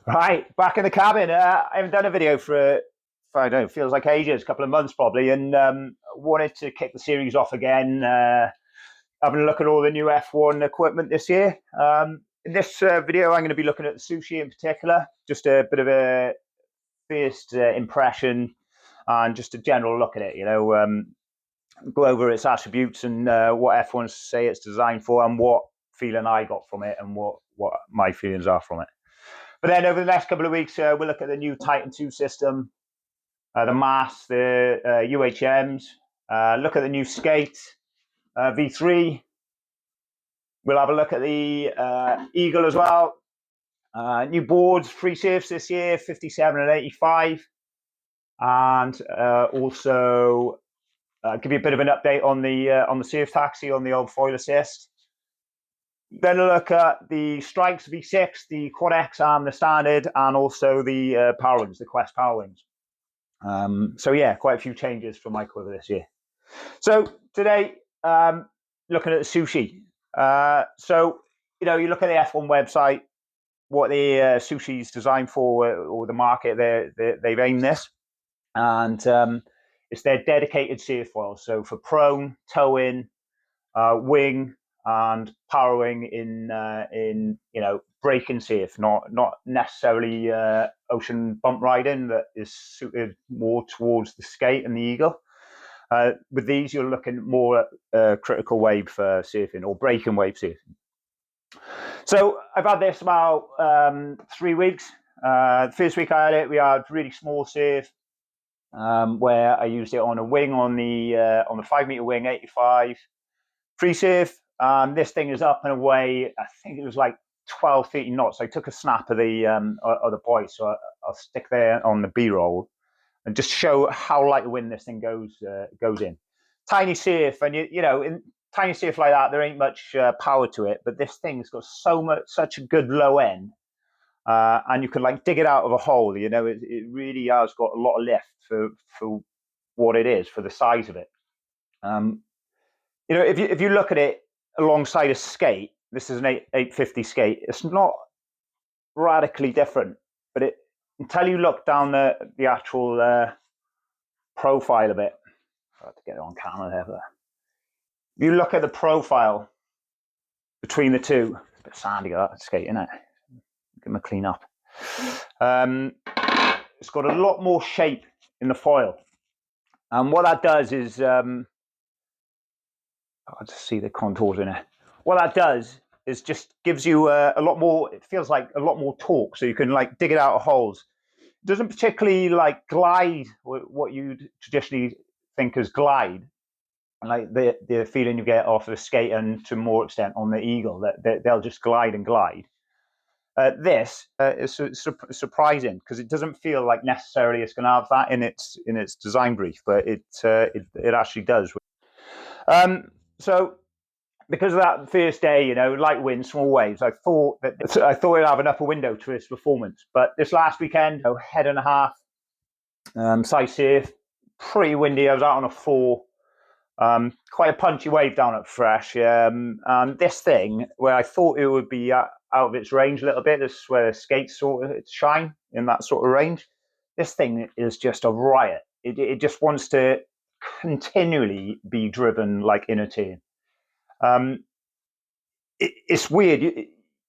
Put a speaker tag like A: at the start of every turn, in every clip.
A: Right, back in the cabin. I haven't done a video for I don't know, feels like ages, a couple of months probably, and wanted to kick the series off again, having a look at all the new F1 equipment this year. In this video, I'm going to be looking at the Sushi in particular, just a bit of a first impression and just a general look at it, go over its attributes and what F1 say it's designed for and what feeling I got from it and what my feelings are from it. But then over the next couple of weeks, we'll look at the new Titan 2 system, the MAS, the UHMs, look at the new Skate V3. We'll have a look at the Eagle as well. New boards, free surfs this year, 57 and 85. And also give you a bit of an update on the surf taxi, on the old foil assist. Then a look at the Strikes V6, the Quad X and the Standard, and also the Power Wings, the Quest Power Wings. So yeah, quite a few changes for my quiver this year. So today, looking at the Sushi. So, you look at the F1 website, what the Sushi's designed for, or the market they've aimed this. And it's their dedicated surf foils. So for prone, toe-in, wing, and power wing in breaking surf, not necessarily ocean bump riding that is suited more towards the Skate and the Eagle. With these, you're looking more at critical wave surfing or breaking wave surfing. So I've had this about 3 weeks. The first week I had it, we had really small surf where I used it on a wing on the 5 meter wing, 85 free surf. This thing is up and away. I think it was like 12 feet in knots. I took a snap of the point, so I'll stick there on the B-roll and just show how light the wind this thing goes in. Tiny surf, and in tiny surf like that, there ain't much power to it, but this thing's got such a good low end, and you can like dig it out of a hole. It really has got a lot of lift for what it is, for the size of it. If you look at it alongside a Skate, this is an 850 Skate. It's not radically different, but until you look down the actual profile of it, I have to get it on camera there. But if you look at the profile between the two, it's a bit sandy that Skate, isn't it? Give them a clean up. It's got a lot more shape in the foil, and what that does is I'll just see the contours in it. What that does is just gives you a lot more, it feels like a lot more torque, so you can like dig it out of holes. It doesn't particularly like glide what you'd traditionally think as glide, like the feeling you get off the Skate and to more extent on the Eagle, that they'll just glide and glide. This is surprising because it doesn't feel like necessarily it's going to have that in its design brief, but it actually does. So because of that first day, light wind, small waves, I thought it'd have an upper window to its performance. But this last weekend, head and a half, size surf, pretty windy. I was out on a 4, quite a punchy wave down at Fresh. And this thing, where I thought it would be out of its range a little bit, this is where the Skates sort of shine in that sort of range. This thing is just a riot. It just wants to continually be driven like in a turn. It's weird.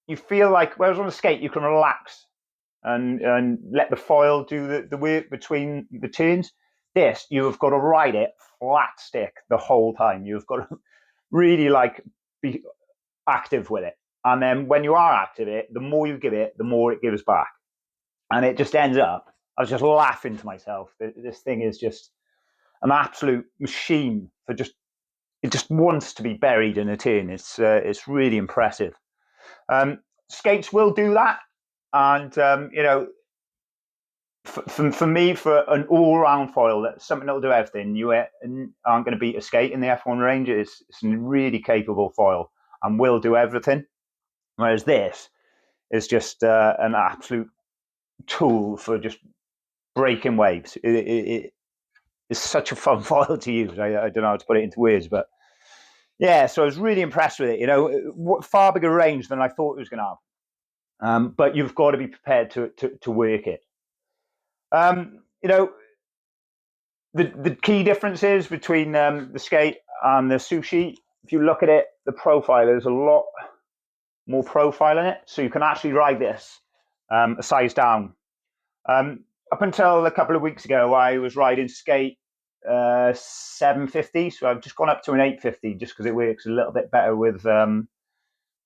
A: You feel like, whereas on the Skate you can relax and let the foil do the work between the turns. This, you have got to ride it flat stick the whole time. You've got to really like be active with it. And then when you are active it, the more you give it, the more it gives back. And it just ends up, I was just laughing to myself. This thing is just an absolute machine for it just wants to be buried in a tin. It's really impressive. Skates will do that, and for me, for an all-round foil, that's something that'll do everything. You aren't going to beat a Skate in the F1 range. It's a really capable foil and will do everything. Whereas this is just an absolute tool for just breaking waves. It's such a fun foil to use. I don't know how to put it into words, but yeah, so I was really impressed with it. Far bigger range than I thought it was going to have. but you've got to be prepared to work it. You know, the key differences between the skate and the sushi, if you look at it, the profile, there's a lot more profile in it, so you can actually ride this a size down. Up until a couple of weeks ago, I was riding skate 750, so I've just gone up to an 850 just because it works a little bit better with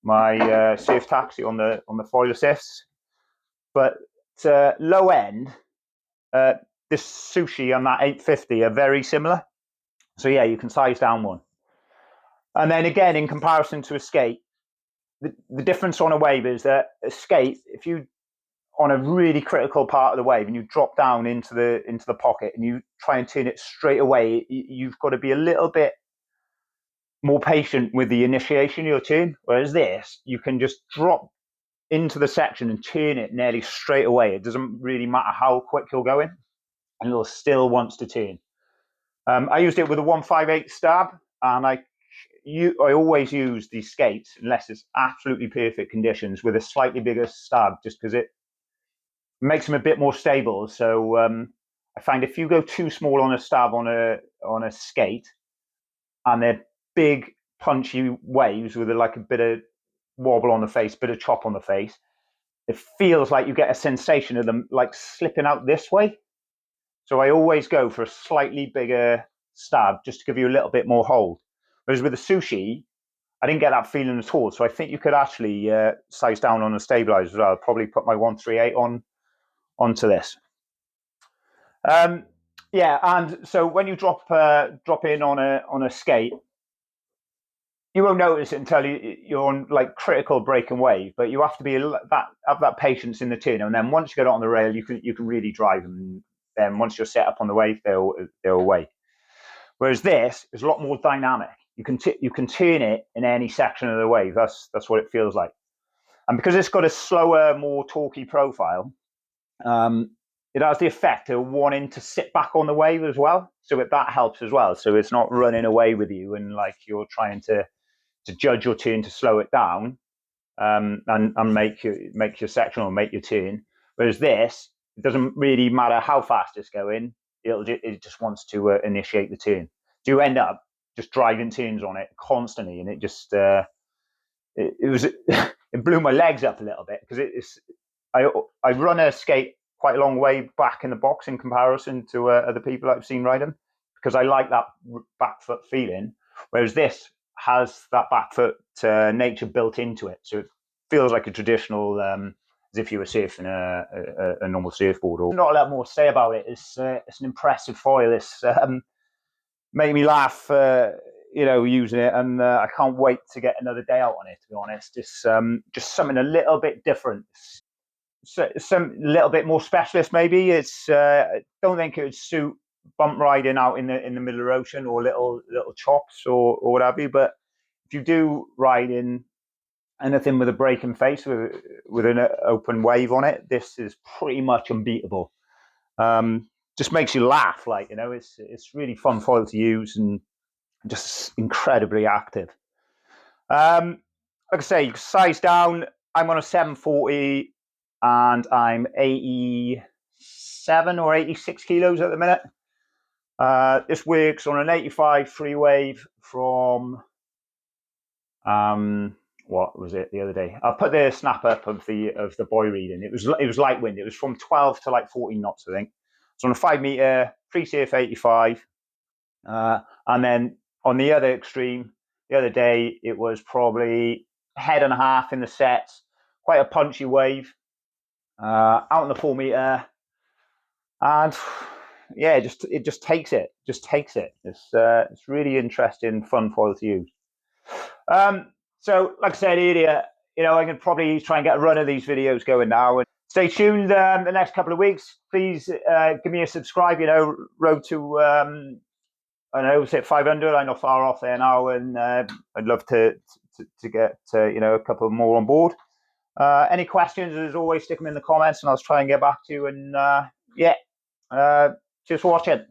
A: my surf taxi on the foil assists. But low end, this sushi and that 850 are very similar. So yeah, you can size down one. And then again, in comparison to a skate, the difference on a wave is that a skate, if you on a really critical part of the wave and you drop down into the pocket and you try and turn it straight away, you've got to be a little bit more patient with the initiation of your turn. Whereas this, you can just drop into the section and turn it nearly straight away. It doesn't really matter how quick you're going, and it'll still wants to turn. I used it with a 158 stab, and I always use these skates unless it's absolutely perfect conditions with a slightly bigger stab, just because it makes them a bit more stable. So I find if you go too small on a stab on a skate, and they're big punchy waves with like a bit of wobble on the face, bit of chop on the face, it feels like you get a sensation of them like slipping out this way. So I always go for a slightly bigger stab just to give you a little bit more hold. Whereas with the sushi, I didn't get that feeling at all. So I think you could actually size down on a stabilizer as well. I'll probably put my 138 onto this. Yeah, and so when you drop in on a skate, you won't notice it until you're on like critical break and wave, but you have to be have that patience in the turn, and then once you get on the rail, you can really drive them. And then once you're set up on the wave, they're away. Whereas this is a lot more dynamic. You can turn it in any section of the wave. That's what it feels like. And because it's got a slower, more torquey profile, it has the effect of wanting to sit back on the wave as well. So that helps as well. So it's not running away with you and like you're trying to judge your turn to slow it down and make your section or make your turn. Whereas this, it doesn't really matter how fast it's going. It just wants to initiate the turn. So you end up just driving turns on it constantly, and it just it blew my legs up a little bit because I run a skate quite a long way back in the box in comparison to other people I've seen ride them, because I like that back foot feeling, whereas this has that back foot nature built into it, so it feels like a traditional as if you were surfing a normal surfboard. Or not a lot more to say about it. It's an impressive foil. It's made me laugh using it, and I can't wait to get another day out on it, to be honest. It's just something a little bit different. So, some little bit more specialist, maybe. It's I don't think it would suit bump riding out in the middle of the ocean or little chops or what have you. But if you do ride in anything with a breaking face with an open wave on it, this is pretty much unbeatable. Just makes you laugh, it's really fun foil to use and just incredibly active. Like I say, size down. I'm on a 740 and I'm 87 or 86 kilos at the minute. This works on an 85 free wave from what was it the other day? I put the snap up of the buoy reading. It was light wind. It was from 12 to like 14 knots, I think. It's on a 5 meter free surf 85, and then on the other extreme, the other day it was probably head and a half in the sets, quite a punchy wave, out on the 4 meter, and yeah, it just takes it. It's really interesting, fun foil to use. So, like I said earlier, I can probably try and get a run of these videos going now. And stay tuned the next couple of weeks. Please give me a subscribe. Road to I know it's at 500. I'm not far off there now, and I'd love to get a couple more on board. Any questions? As always, stick them in the comments, and I'll try and get back to you. And cheers for watching.